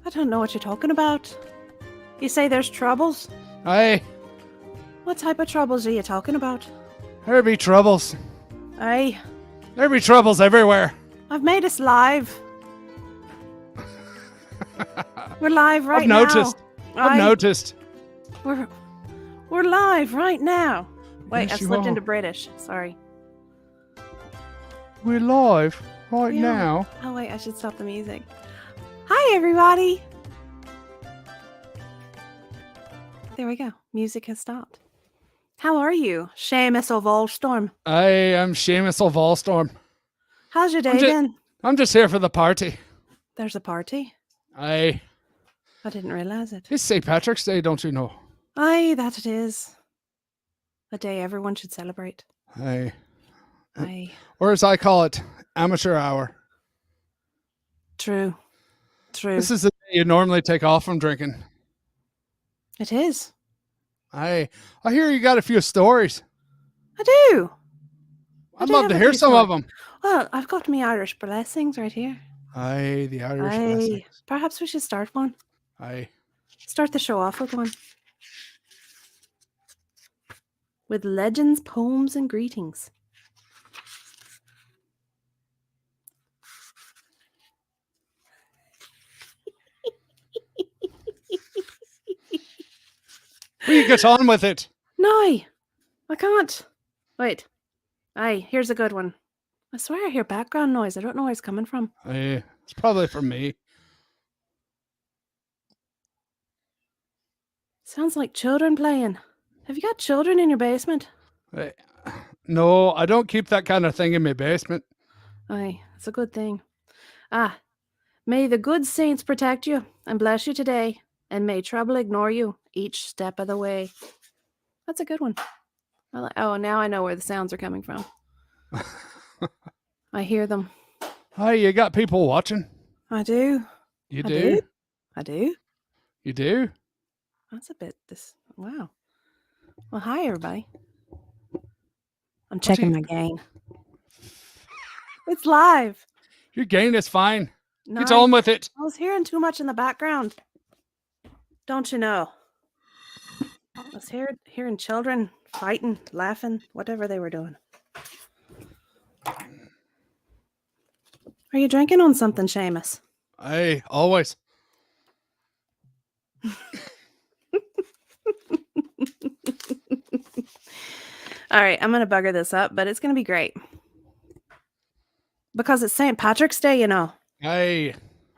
I don't know what you're talking about. You say there's troubles? Aye, What type of troubles are you talking about? there be troubles. Aye, There be troubles everywhere. I've made us live. We're live right I've noticed. now. I've noticed. We're live right now. Wait, Yes, I you slipped are. into British. Sorry. We're live right Yeah. now. Oh wait, I should stop the music. Hi everybody. There we go. Music has stopped. How are you, Seamus of Allstorm? I am Seamus of Allstorm. How's your day been? I'm just here for the party. There's a party. Aye. I didn't realize it. It's St. Patrick's Day, don't you know? Aye, that it is. A day everyone should celebrate. Aye. Aye. Or as I call it, amateur hour. True. True. This is the day you normally take off from drinking. It is. Aye. I hear you got a few stories. I do. I'd do love have to a hear few some of them. Well, I've got me Irish blessings right here. Aye, the Irish Aye. blessings. Perhaps we should start one. Aye. Start the show off with one. With legends, poems, and greetings. Will you get on with it? No, I can't. Wait. Aye, here's a good one. I swear I hear background noise. I don't know where it's coming from. Aye. It's probably from me. Sounds like children playing. Have you got children in your basement? Aye. No, I don't keep that kind of thing in my basement. Aye, it's a good thing. Ah, may the good saints protect you and bless you today, and may trouble ignore you each step of the way. That's a good one. Oh, now I know where the sounds are coming from. I hear them. Hi, you got people watching? I do. You I do? I do. You do? That's a bit wow. Well, hi everybody. I'm checking my gain. It's live. Your gain is fine. No, Get on with it. I was hearing too much in the background. Don't you know? I was hearing children fighting, laughing, whatever they were doing. Are you drinking on something, Seamus? Aye, always. All right, I'm going to bugger this up, but it's going to be great. Because it's St. Patrick's Day, you know. Aye.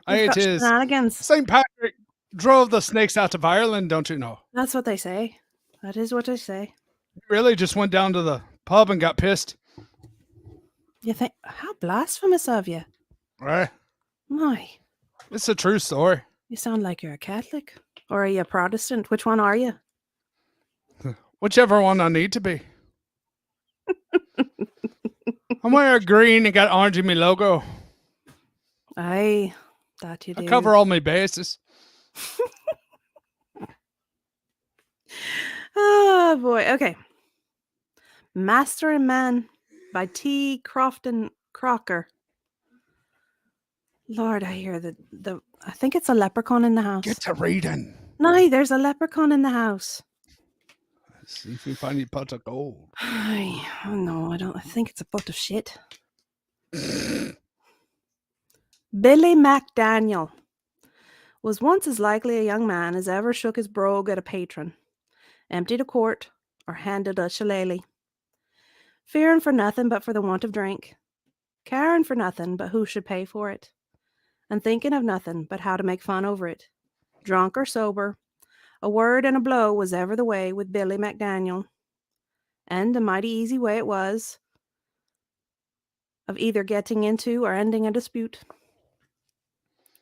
Aye, We've it got is. Shenanigans. St. Patrick drove the snakes out of Ireland, don't you know? That's what they say. That is what they say. He really just went down to the pub and got pissed. You think, how blasphemous of you. Right? My, It's a true story. you sound like you're a Catholic. Or are you a Protestant? Which one are you? Whichever one I need to be. I'm wearing green and got orange in my logo. Aye, that you do. I cover all my bases. Oh boy. Okay. Master and Man by T. Crofton Crocker. Lord, I hear the I think it's a leprechaun in the house. Get to reading. No, there's a leprechaun in the house. Let's see if we find a pot of gold. Aye, oh no, I don't. I think it's a pot of shit. Billy MacDaniel was once as likely a young man as ever shook his brogue at a patron, emptied a quart, or handed a shillelagh. Fearing for nothing but for the want of drink, caring for nothing but who should pay for it, and thinking of nothing but how to make fun over it. Drunk or sober, a word and a blow was ever the way with Billy MacDaniel, and a mighty easy way it was of either getting into or ending a dispute.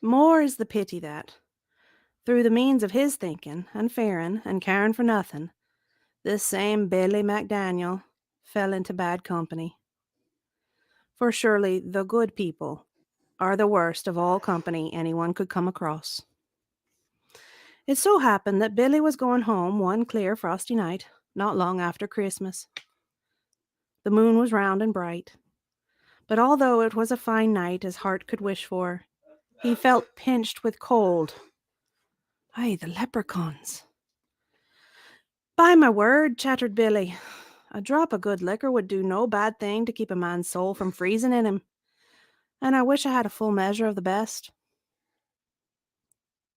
More is the pity that, through the means of his thinking and fearing and caring for nothing, this same Billy MacDaniel fell into bad company. For surely the good people are the worst of all company anyone could come across. It so happened that Billy was going home one clear frosty night, not long after Christmas. The moon was round and bright, but although it was a fine night his heart could wish for, he felt pinched with cold Aye, the leprechauns. By my word, chattered Billy, a drop of good liquor would do no bad thing to keep a man's soul from freezing in him, and I wish I had a full measure of the best.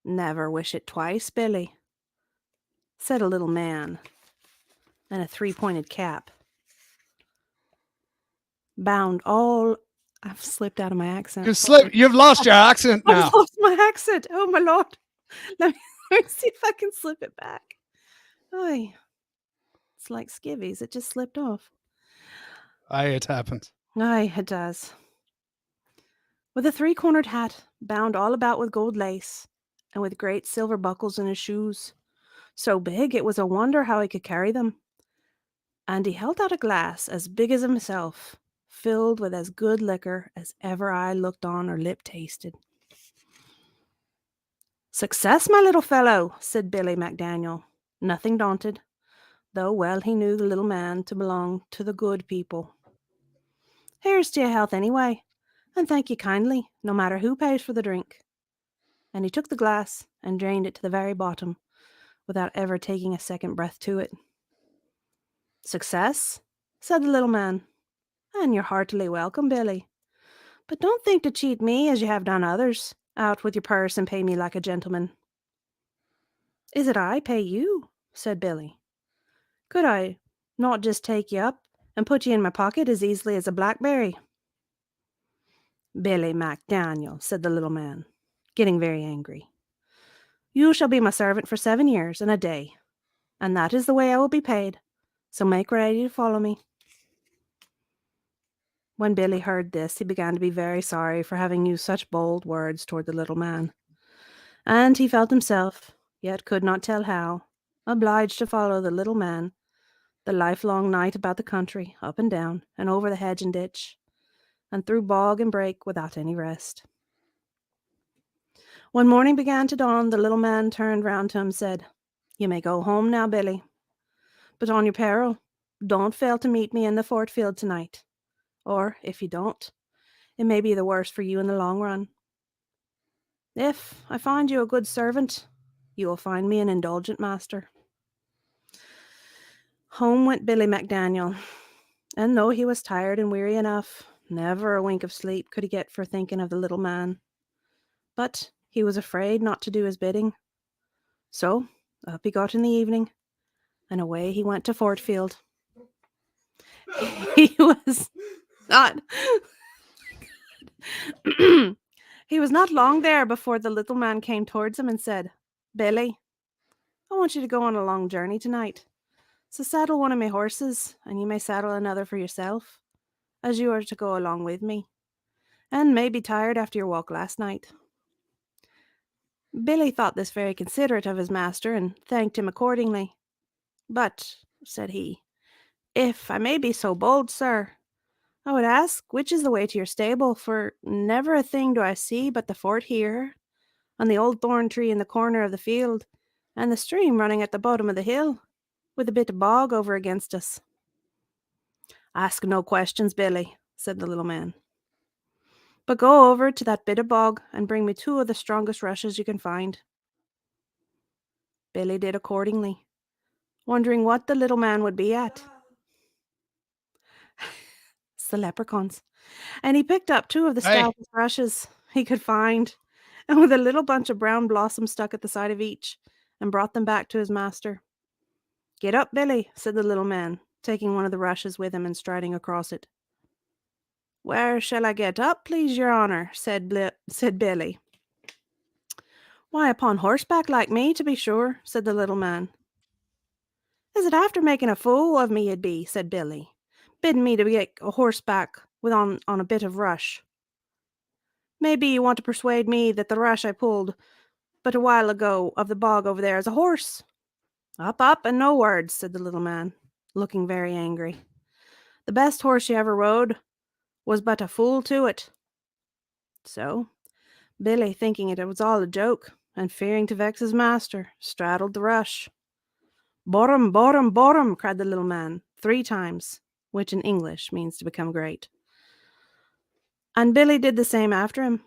Never wish it twice, Billy, said a little man in a three-pointed cap, bound all... I've slipped out of my accent. You've lost your accent I've now. lost my accent. Oh, my Lord. Let me see if I can slip it back. Aye. It's like skivvies. It just slipped off. Aye, it happens. Aye, it does. With a three-cornered hat, bound all about with gold lace, and with great silver buckles in his shoes, so big it was a wonder how he could carry them. And he held out a glass as big as himself, filled with as good liquor as ever eye looked on or lip tasted. "Success, my little fellow," said Billy McDaniel, nothing daunted, though well he knew the little man to belong to the good people. "Here's to your health anyway, and thank you kindly, no matter who pays for the drink." And he took the glass and drained it to the very bottom, without ever taking a second breath to it. "Success?" said the little man, "and you're heartily welcome, Billy. But don't think to cheat me as you have done others. Out with your purse and pay me like a gentleman." "Is it I pay you?" said Billy. "Could I not just take you up and put you in my pocket as easily as a blackberry?" "Billy McDaniel," said the little man, getting very angry, "you shall be my servant for 7 years and a day, and that is the way I will be paid, so make ready to follow me." When Billy heard this, he began to be very sorry for having used such bold words toward the little man, and he felt himself, yet could not tell how, obliged to follow the little man the lifelong night about the country, up and down, and over the hedge and ditch, and through bog and brake without any rest. When morning began to dawn, the little man turned round to him and said, "You may go home now, Billy, but on your peril, don't fail to meet me in the fort field tonight, or, if you don't, it may be the worse for you in the long run. If I find you a good servant, you will find me an indulgent master." Home went Billy McDaniel, and though he was tired and weary enough, never a wink of sleep could he get for thinking of the little man. But he was afraid not to do his bidding. So up he got in the evening, and away he went to Fortfield. He was not he was not long there before the little man came towards him and said, "Billy, I want you to go on a long journey tonight. So saddle one of my horses, and you may saddle another for yourself, as you are to go along with me, and may be tired after your walk last night." Billy thought this very considerate of his master, and thanked him accordingly. "But," said he, "if I may be so bold, sir, I would ask which is the way to your stable, for never a thing do I see but the fort here, and the old thorn tree in the corner of the field, and the stream running at the bottom of the hill, with a bit of bog over against us." "Ask no questions, Billy," said the little man, "but go over to that bit of bog and bring me 2 of the strongest rushes you can find." Billy did accordingly, wondering what the little man would be at. It's the leprechauns. And he picked up 2 of the Aye. stoutest rushes he could find, and with a little bunch of brown blossoms stuck at the side of each, and brought them back to his master. "Get up, Billy," said the little man, taking one of the rushes with him and striding across it. "Where shall I get up, please your honour?" said Billy. "Why, upon horseback like me, to be sure," said the little man. "Is it after making a fool of me you'd be," said Billy, "bidding me to get a horseback on a bit of rush? Maybe you want to persuade me that the rush I pulled but a while ago of the bog over there is a horse? Up, up, and no words," said the little man, looking very angry. "The best horse you ever rode was but a fool to it." So Billy, thinking it was all a joke, and fearing to vex his master, straddled the rush. "Borum, borum, borum," cried the little man 3 times, which in English means to become great. And Billy did the same after him.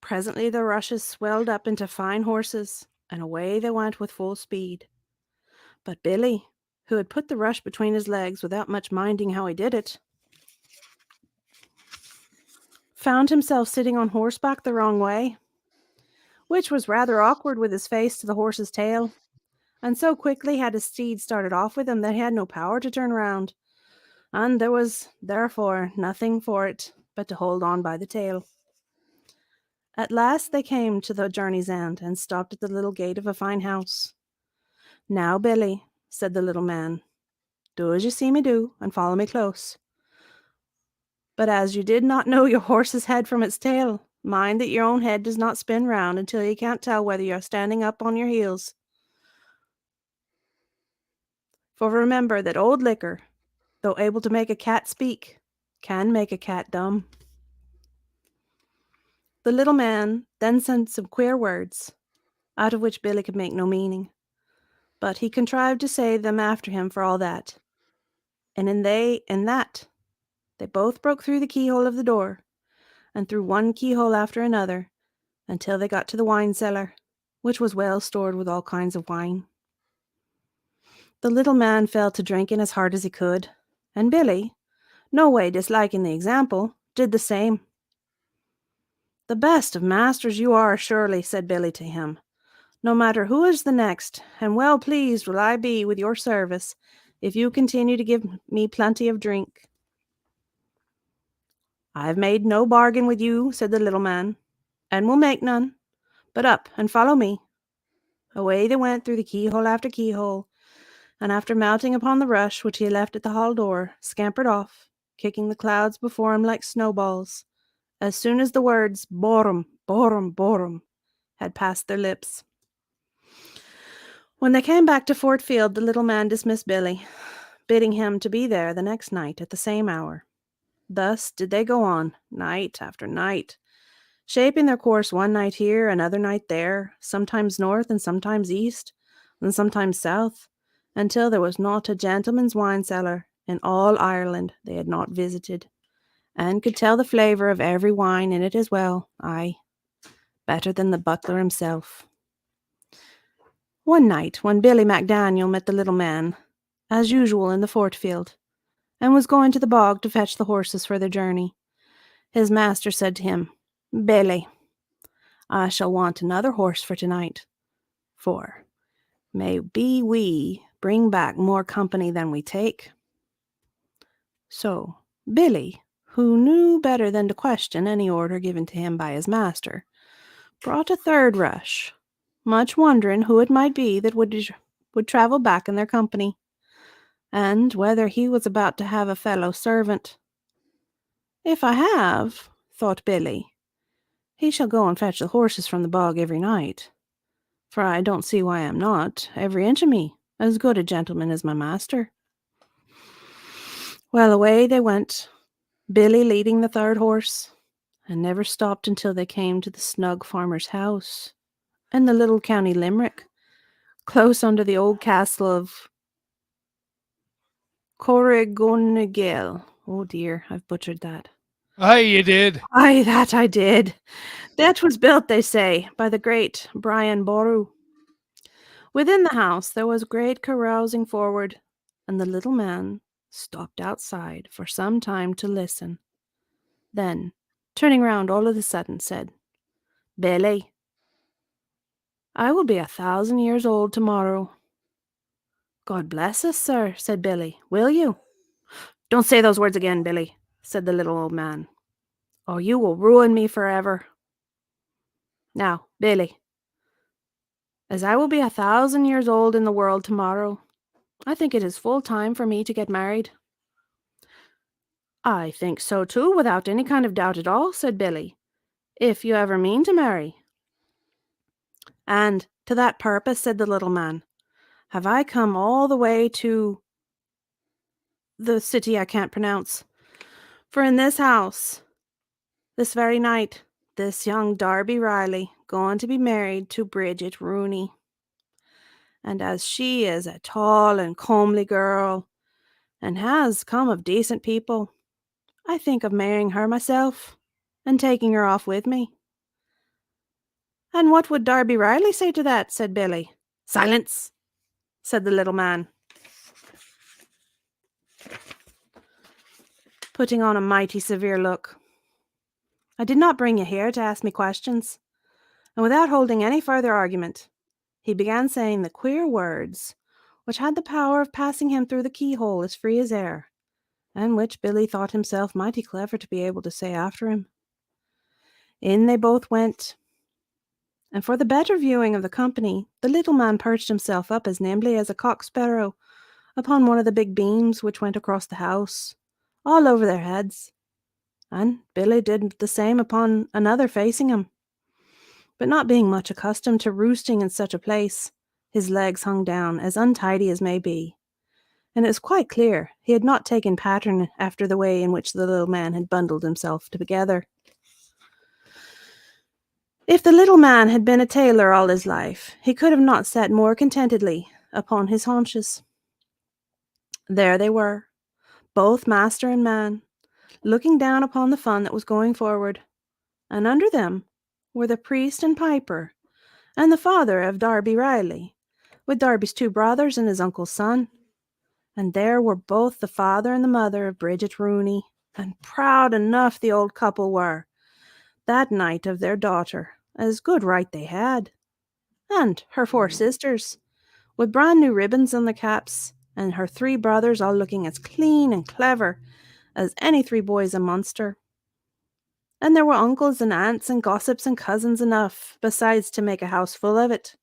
Presently the rushes swelled up into fine horses, and away they went with full speed. But Billy, who had put the rush between his legs without much minding how he did it, found himself sitting on horseback the wrong way, which was rather awkward with his face to the horse's tail, and so quickly had his steed started off with him that he had no power to turn round, and there was therefore nothing for it but to hold on by the tail. At last they came to the journey's end and stopped at the little gate of a fine house. "Now, Billy," said the little man, "do as you see me do, and follow me close. But as you did not know your horse's head from its tail, mind that your own head does not spin round until you can't tell whether you are standing up on your heels. For remember that old liquor, though able to make a cat speak, can make a cat dumb." The little man then said some queer words, out of which Billy could make no meaning, but he contrived to say them after him for all that. And in that they both broke through the keyhole of the door, and through one keyhole after another, until they got to the wine cellar, which was well stored with all kinds of wine. The little man fell to drinking as hard as he could, and Billy, no way disliking the example, did the same. "The best of masters you are, surely," said Billy to him, "no matter who is the next, and well pleased will I be with your service, if you continue to give me plenty of drink." "I've made no bargain with you," said the little man, "and will make none, but up and follow me." Away they went through the keyhole after keyhole, and after mounting upon the rush which he had left at the hall door, scampered off, kicking the clouds before him like snowballs, as soon as the words "Borum, borum, borum" had passed their lips. When they came back to Fort Field, the little man dismissed Billy, bidding him to be there the next night at the same hour. Thus did they go on, night after night, shaping their course one night here, another night there, sometimes north and sometimes east, and sometimes south, until there was not a gentleman's wine cellar in all Ireland they had not visited, and could tell the flavour of every wine in it as well, aye, better than the butler himself. One night, when Billy MacDaniel met the little man, as usual in the Fort Field, and was going to the bog to fetch the horses for their journey, his master said to him, "Billy, I shall want another horse for tonight, for maybe we bring back more company than we take." So Billy, who knew better than to question any order given to him by his master, brought a third rush, much wondering who it might be that would travel back in their company, and whether he was about to have a fellow servant. "If I have," thought Billy, "he shall go and fetch the horses from the bog every night, for I don't see why I am not, every inch of me, as good a gentleman as my master." Well, away they went, Billy leading the third horse, and never stopped until they came to the snug farmer's house in the little county Limerick, close under the old castle of Corrigonagale. Oh dear, I've butchered that. Aye, you did. Aye, that I did. That was built, they say, by the great Brian Boru. Within the house there was great carousing forward, and the little man stopped outside for some time to listen. Then, turning round all of a sudden, said, "Billy, I will be 1,000 years old tomorrow." "God bless us, sir," said Billy. "Will you?" "Don't say those words again, Billy," said the little old man, "or you will ruin me forever. Now, Billy, as I will be 1,000 years old in the world tomorrow, I think it is full time for me to get married." "I think so too, without any kind of doubt at all," said Billy, "if you ever mean to marry." "And to that purpose," said the little man, "have I come all the way to the city I can't pronounce. For in this house, this very night, this young Darby Riley going to be married to Bridget Rooney. And as she is a tall and comely girl, and has come of decent people, I think of marrying her myself, and taking her off with me." And what would Darby Riley say to that? Said Billy. Silence, said the little man, putting on a mighty severe look. I did not bring you here to ask me questions. And without holding any further argument, he began saying the queer words which had the power of passing him through the keyhole as free as air, and which Billy thought himself mighty clever to be able to say after him. In they both went, and for the better viewing of the company, the little man perched himself up as nimbly as a cock sparrow upon one of the big beams which went across the house, all over their heads, and Billy did the same upon another facing him. But not being much accustomed to roosting in such a place, his legs hung down as untidy as may be, and it was quite clear he had not taken pattern after the way in which the little man had bundled himself together. If the little man had been a tailor all his life, he could have not sat more contentedly upon his haunches. There they were, both master and man, looking down upon the fun that was going forward, and under them were the priest and piper, and the father of Darby Riley, with Darby's 2 brothers and his uncle's son. And there were both the father and the mother of Bridget Rooney, and proud enough the old couple were, that night of their daughter, as good right they had, and her 4 sisters, with brand new ribbons on their caps, and her 3 brothers all looking as clean and clever as any 3 boys in Munster. And there were uncles and aunts and gossips and cousins enough, besides to make a house full of it.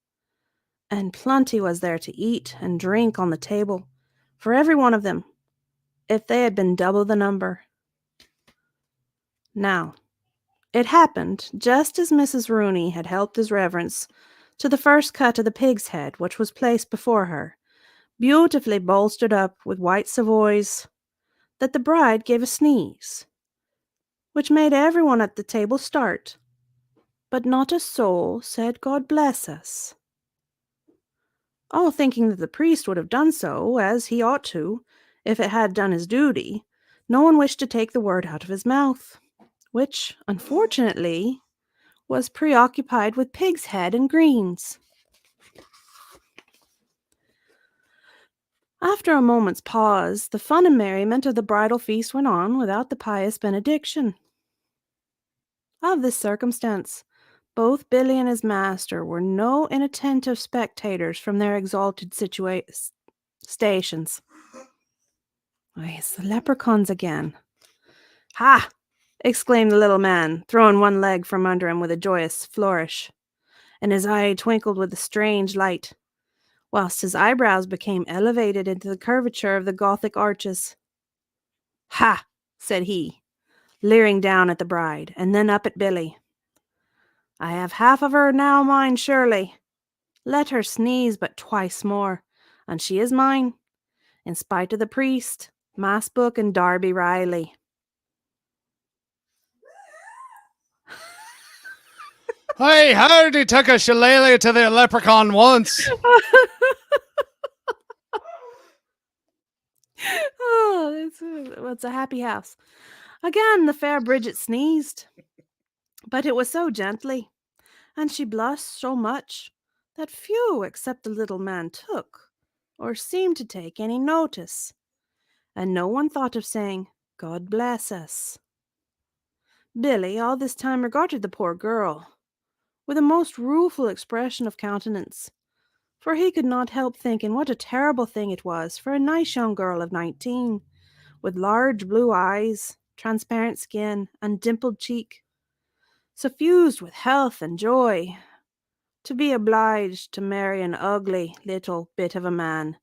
And plenty was there to eat and drink on the table, for every one of them, if they had been double the number. Now, it happened just as Mrs. Rooney had helped his reverence to the first cut of the pig's head which was placed before her, beautifully bolstered up with white savoys, that the bride gave a sneeze, which made everyone at the table start, but not a soul said God bless us. All thinking that the priest would have done so, as he ought to, if it had done his duty, no one wished to take the word out of his mouth, which, unfortunately, was preoccupied with pig's head and greens. After a moment's pause, the fun and merriment of the bridal feast went on without the pious benediction. Of this circumstance, both Billy and his master were no inattentive spectators from their exalted stations. Why, it's the leprechauns again. Ha! Exclaimed the little man, throwing one leg from under him with a joyous flourish, and his eye twinkled with a strange light, whilst his eyebrows became elevated into the curvature of the Gothic arches. Ha! Said he, leering down at the bride, and then up at Billy. I have half of her now mine, surely. Let her sneeze but twice more, and she is mine, in spite of the priest, mass book, and Darby Riley. I hardly took a shillelagh to the leprechaun once. Oh, it's a happy house. Again the fair Bridget sneezed, but it was so gently, and she blushed so much, that few except the little man took, or seemed to take, any notice, and no one thought of saying, God bless us. Billy all this time regarded the poor girl with a most rueful expression of countenance, for he could not help thinking what a terrible thing it was for a nice young girl of 19, with large blue eyes, transparent skin, and dimpled cheek, suffused with health and joy, to be obliged to marry an ugly little bit of a man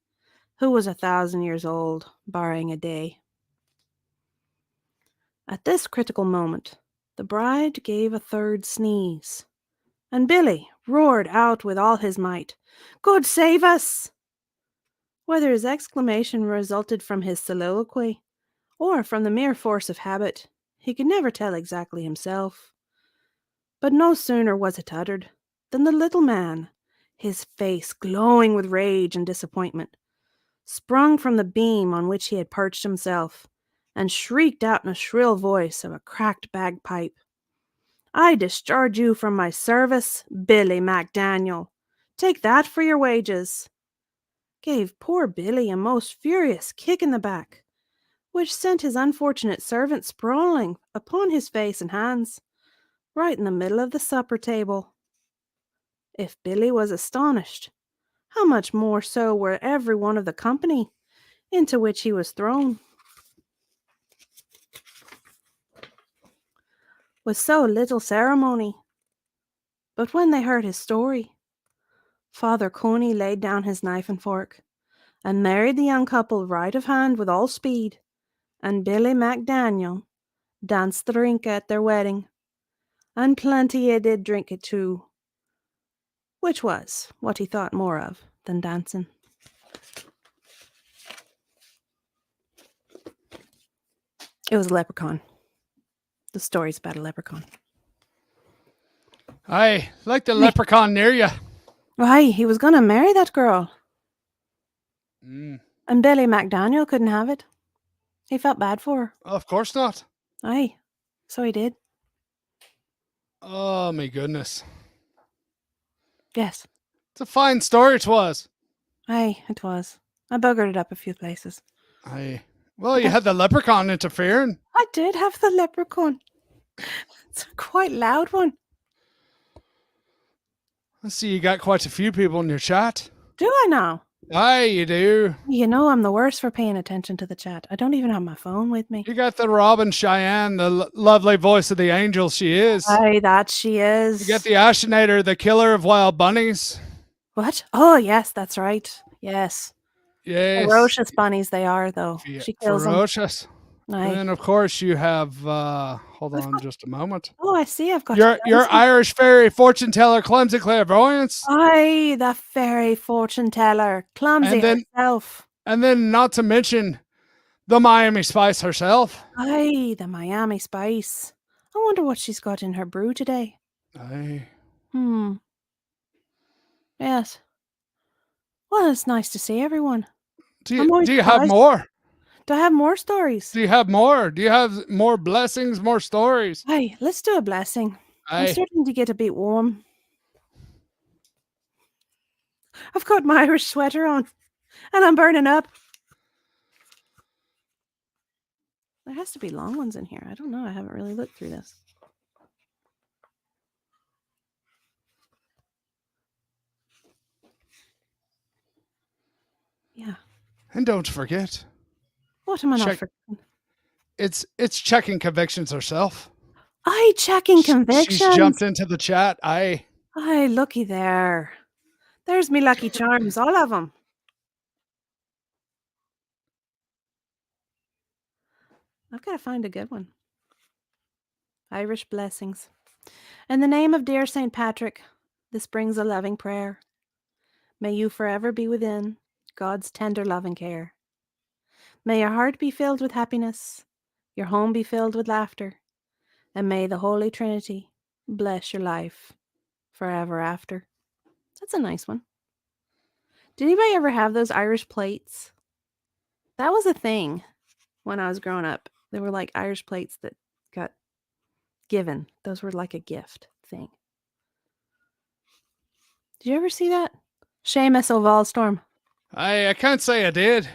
who was 1,000 years old, barring a day. At this critical moment, the bride gave a 3rd sneeze, and Billy roared out with all his might, God save us! Whether his exclamation resulted from his soliloquy, or from the mere force of habit, he could never tell exactly himself. But no sooner was it uttered than the little man, his face glowing with rage and disappointment, sprung from the beam on which he had perched himself, and shrieked out in a shrill voice of a cracked bagpipe, I discharge you from my service, Billy MacDaniel. Take that for your wages. Gave poor Billy a most furious kick in the back, which sent his unfortunate servant sprawling upon his face and hands, right in the middle of the supper table. If Billy was astonished, how much more so were every one of the company into which he was thrown. With so little ceremony. But when they heard his story, Father Coney laid down his knife and fork, and married the young couple right of hand with all speed, and Billy MacDaniel danced the rinka at their wedding, and plenty he did drink it too, which was what he thought more of than dancing. It was a leprechaun. The story's about a leprechaun. Aye, like the leprechaun near you. Why, he was going to marry that girl. Mm, And Billy MacDaniel couldn't have it. He felt bad for her. of course not. Aye, so he did. Oh, my goodness. Yes, It's a fine story, 'twas. aye, it was. I buggered it up a few places. Aye. Well, you had the leprechaun interfering. I did have the leprechaun. It's a quite loud one. I see you got quite a few people in your chat. Do I now? Aye, you do. You know I'm the worst for paying attention to the chat. I don't even have my phone with me. You got the Robin Cheyenne, the lovely voice of the angel she is. Aye, that she is. You got the Ashinator, the killer of wild bunnies. What? Oh, yes, that's right. Yes. Yes. Ferocious bunnies they are, though. She kills them. Ferocious. Aye. And then, of course, you have, hold on just a moment. Oh, I see. I've got Your Irish fairy fortune teller, clumsy clairvoyance. Aye, the fairy fortune teller. Clumsy herself. And then, not to mention, the Miami Spice herself. Aye, the Miami Spice. I wonder what she's got in her brew today. Aye. Yes. Well, it's nice to see everyone. Do you have more? Do I have more stories? Do you have more? Do you have more blessings, more stories? Aye, let's do a blessing. Aye. I'm starting to get a bit warm. I've got my Irish sweater on, and I'm burning up. There has to be long ones in here. I don't know. I haven't really looked through this. Yeah. And don't forget. What am I not forgetting? It's checking convictions herself. Aye, checking convictions. She's jumped into the chat. Aye, looky there. There's me lucky charms, all of them. I've got to find a good one. Irish blessings. In the name of dear St. Patrick, this brings a loving prayer. May you forever be within God's tender love and care. May your heart be filled with happiness, your home be filled with laughter, and may the Holy Trinity bless your life forever after. That's a nice one. Did anybody ever have those Irish plates? That was a thing when I was growing up. There were like Irish plates that got given. Those were like a gift thing. Did you ever see that? Seamus O'Valstorm. I can't say I did.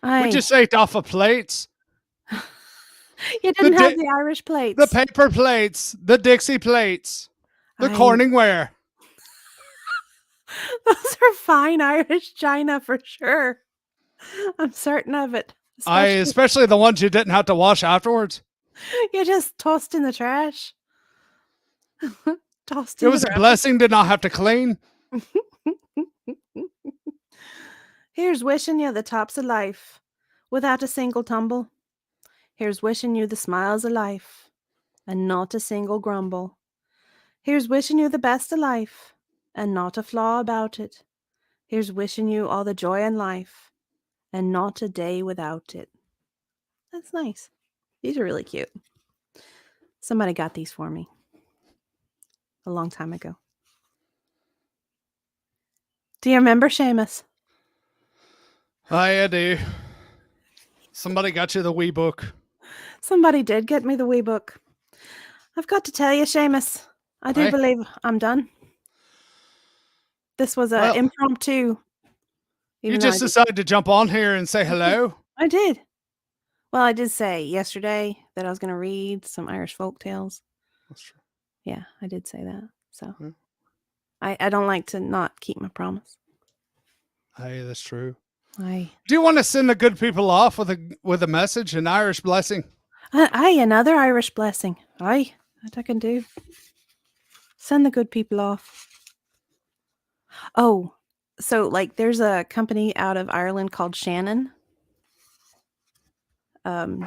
Aye. We just ate off of plates. You didn't have the Irish plates. The paper plates, the Dixie plates, the Corningware. Those are fine Irish china for sure. I'm certain of it. Especially the ones you didn't have to wash afterwards. You just tossed in the trash. It was a blessing to not have to clean. Here's wishing you the tops of life without a single tumble. Here's wishing you the smiles of life and not a single grumble. Here's wishing you the best of life and not a flaw about it. Here's wishing you all the joy in life and not a day without it. That's nice. These are really cute. Somebody got these for me a long time ago. Do you remember Seamus? I do. Somebody got you the wee book. Somebody did get me the wee book. I've got to tell you, Seamus, I do Aye. believe I'm done. This was a Well, impromptu. you Even though just decided to jump on here and say hello. I did. Well, I did say yesterday that I was going to read some Irish folk tales. That's true. Yeah, I did say that. So Yeah. I don't like to not keep my promise. Aye, that's true. Aye. Do you want to send the good people off with a message, an Irish blessing? Aye, another Irish blessing. Aye, that I can do. Send the good people off. Oh, so like there's a company out of Ireland called Shannon.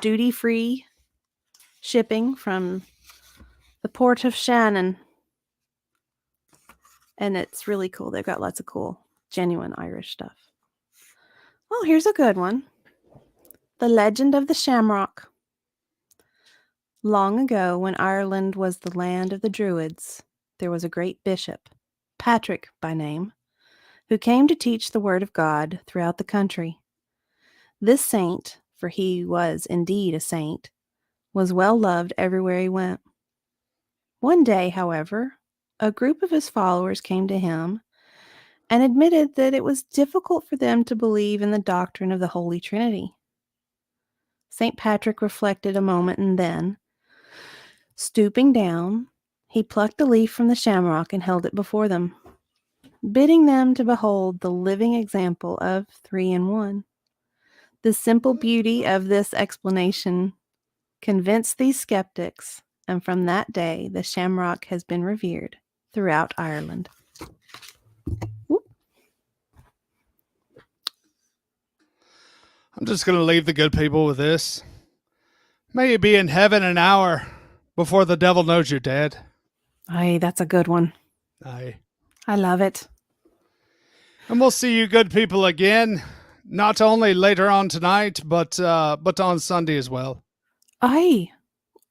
Duty free shipping from the port of Shannon. And it's really cool. They've got lots of cool, genuine Irish stuff. Oh, here's a good one. The Legend of the Shamrock. Long ago, when Ireland was the land of the Druids, there was a great bishop, Patrick by name, who came to teach the word of God throughout the country. This saint, for he was indeed a saint, was well loved everywhere he went. One day, however, a group of his followers came to him and admitted that it was difficult for them to believe in the doctrine of the Holy Trinity. St. Patrick reflected a moment and then, stooping down, he plucked a leaf from the shamrock and held it before them, bidding them to behold the living example of 3 in 1. The simple beauty of this explanation convinced these skeptics, and from that day the shamrock has been revered throughout Ireland. Whoop. I'm just going to leave the good people with this. May you be in heaven an hour before the devil knows you're dead. Aye, that's a good one. Aye. I love it. And we'll see you good people again, not only later on tonight, but on Sunday as well. Aye.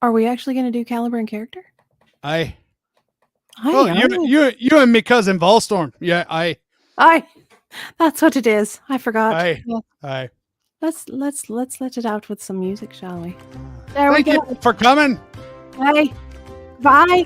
Are we actually going to do caliber and character? Aye. Aye. Oh, aye. you and me cousin Volstorm. Yeah, aye. Aye. That's what it is. I forgot. Aye. Yeah. Aye. Let's let it out with some music, shall we? There Thank we you go. for coming. Aye. Bye.